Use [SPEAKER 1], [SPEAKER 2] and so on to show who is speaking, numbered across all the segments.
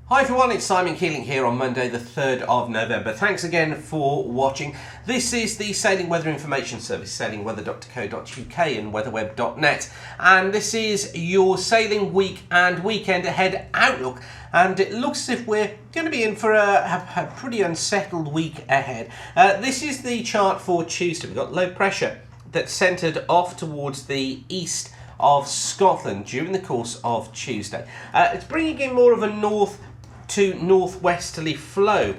[SPEAKER 1] Hi everyone, it's Simon Keeling here on Monday the 3rd of November. Thanks again for watching. This is the Sailing Weather Information Service, sailingweather.co.uk and weatherweb.net. And this is your sailing week and weekend ahead outlook. And it looks as if we're going to be in for a pretty unsettled week ahead. This is the chart for Tuesday. We've got low pressure that's centred off towards the east of Scotland during the course of Tuesday. It's bringing in more of a north to northwesterly flow,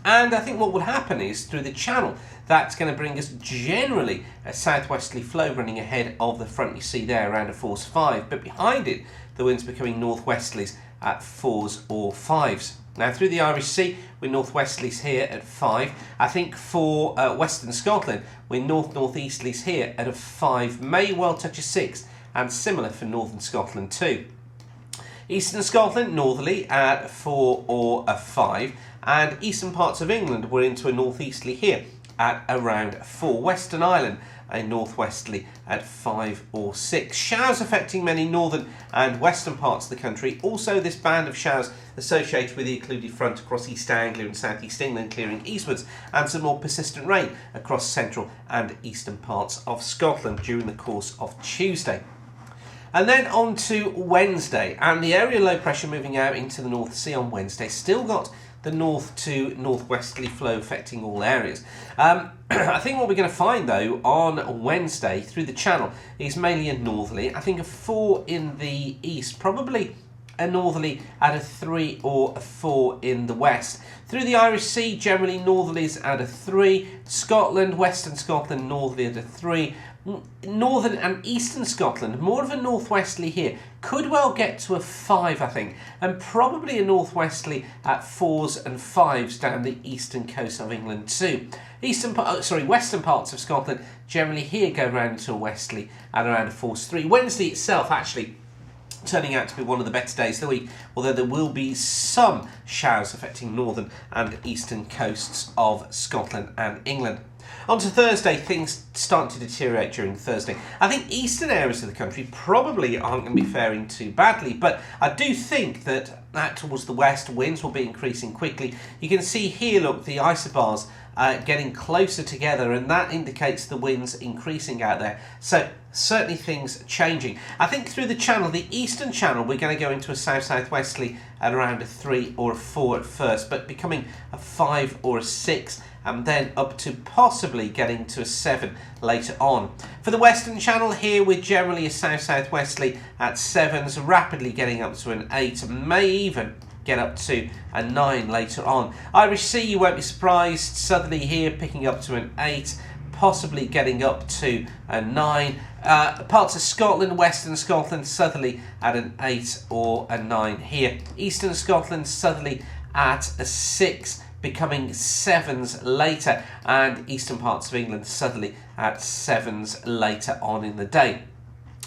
[SPEAKER 1] and I think what would happen is through the channel that's going to bring us generally a southwesterly flow running ahead of the front you see there around a force 5, but behind it the wind's becoming northwesterlies at 4s or 5s. Now through the Irish Sea we're northwesterlies here at 5. I think for western Scotland we're northeasterlies here at a 5, may well touch a 6, and similar for northern Scotland too. Eastern Scotland, northerly at 4 or a 5, and eastern parts of England we're into a northeasterly here at around 4. Western Ireland a northwesterly at 5 or 6. Showers affecting many northern and western parts of the country. Also this band of showers associated with the occluded front across East Anglia and South East England clearing eastwards, and some more persistent rain across central and eastern parts of Scotland during the course of Tuesday. And then on to Wednesday, and the area low pressure moving out into the North Sea on Wednesday. Still got the north to northwesterly flow affecting all areas. I think what we're going to find though on Wednesday through the channel is mainly a northerly. I think a 4 in the east, probably a northerly at a 3 or a 4 in the west. Through the Irish Sea, generally northerlies at a 3. Scotland, western Scotland, northerly at a 3. Northern and eastern Scotland, more of a northwesterly here, could well get to a 5 I think, and probably a northwesterly at 4s and 5s down the eastern coast of England too. Western parts of Scotland generally here go round to a westerly at around a force 3. Wednesday itself actually turning out to be one of the better days of the week, although there will be some showers affecting northern and eastern coasts of Scotland and England. On to Thursday, things start to deteriorate during Thursday. I think eastern areas of the country probably aren't going to be faring too badly, but I do think that towards the west, winds will be increasing quickly. You can see here, look, the isobars getting closer together, and that indicates the winds increasing out there. So certainly things changing. I think through the channel, the eastern channel, we're going to go into a south-southwesterly at around a 3 or a 4 at first, but becoming a 5 or a 6, and then up to possibly getting to a 7 later on. For the western channel here, we're generally a south-southwesterly at 7s, rapidly getting up to an 8, may even get up to a 9 later on. Irish Sea, you won't be surprised, southerly here picking up to an 8, possibly getting up to a 9. Parts of Scotland, western Scotland, southerly at an 8 or a 9 here. Eastern Scotland, southerly at a 6, becoming 7s later, and eastern parts of England southerly at 7s later on in the day.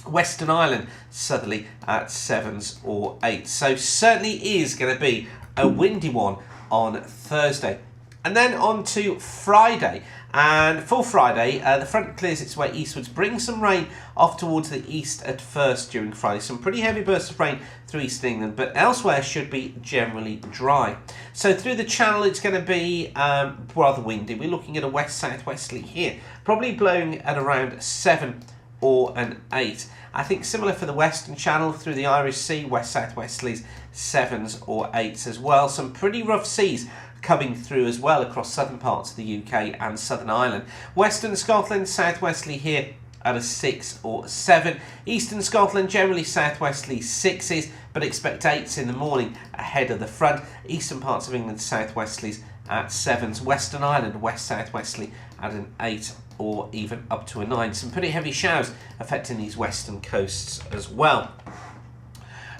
[SPEAKER 1] Western Ireland southerly at 7s or 8s. So certainly is going to be a windy one on Thursday. And then on to Friday. And for Friday, the front clears its way eastwards, brings some rain off towards the east at first during Friday. Some pretty heavy bursts of rain through eastern England, but elsewhere should be generally dry. So through the channel, it's going to be rather windy. We're looking at a west-southwesterly here, probably blowing at around 7 or an 8. I think similar for the western channel through the Irish Sea, west-southwesterlies, 7s or 8s as well. Some pretty rough seas coming through as well across southern parts of the UK and Southern Ireland. Western Scotland, southwesterly here at a 6 or 7. Eastern Scotland, generally southwesterly 6s, but expect 8s in the morning ahead of the front. Eastern parts of England, southwesterlies at 7s. Western Ireland, west-southwesterly at an 8 or even up to a 9. Some pretty heavy showers affecting these western coasts as well.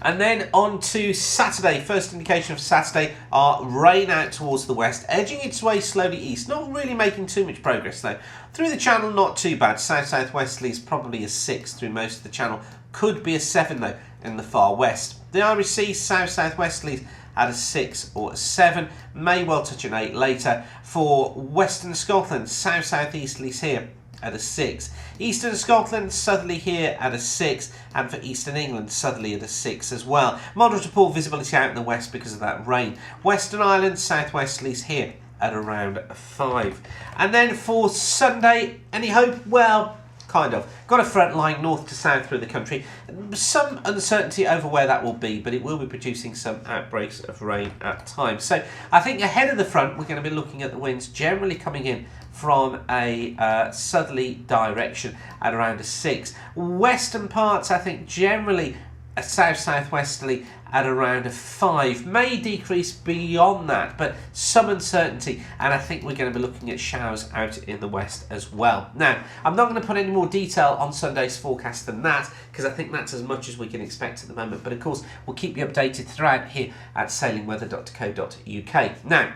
[SPEAKER 1] And then on to Saturday. First indication of Saturday are rain out towards the west, edging its way slowly east. Not really making too much progress though. Through the channel, not too bad. South-southwesterly is probably a 6 through most of the channel. Could be a 7 though in the far west. The Irish Sea, south-southwesterlies at a 6 or a 7, may well touch an 8 later. For western Scotland, south-southeasterlies here at a 6. Eastern Scotland, southerly here at a 6, and for Eastern England, southerly at a 6 as well. Moderate to poor visibility out in the west because of that rain. Western Islands, southwesterlies here at around 5. And then for Sunday, any hope? Well, kind of. Got a front line north to south through the country. Some uncertainty over where that will be, but it will be producing some outbreaks of rain at times. So I think ahead of the front, we're going to be looking at the winds generally coming in from a southerly direction at around a 6. Western parts, I think, generally a south-southwesterly at around a 5. May decrease beyond that, but some uncertainty, and I think we're going to be looking at showers out in the west as well. Now, I'm not going to put any more detail on Sunday's forecast than that, because I think that's as much as we can expect at the moment, but of course we'll keep you updated throughout here at sailingweather.co.uk. Now,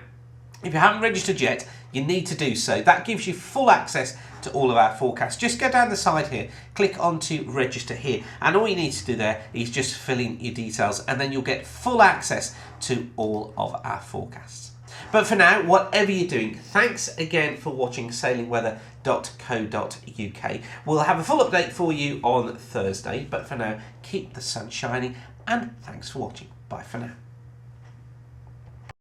[SPEAKER 1] if you haven't registered yet, you need to do so. That gives you full access to all of our forecasts. Just go down the side here, click onto register here, and all you need to do there is just fill in your details, and then you'll get full access to all of our forecasts. But for now, whatever you're doing, thanks again for watching sailingweather.co.uk. We'll have a full update for you on Thursday, but for now, keep the sun shining, and thanks for watching. Bye for now.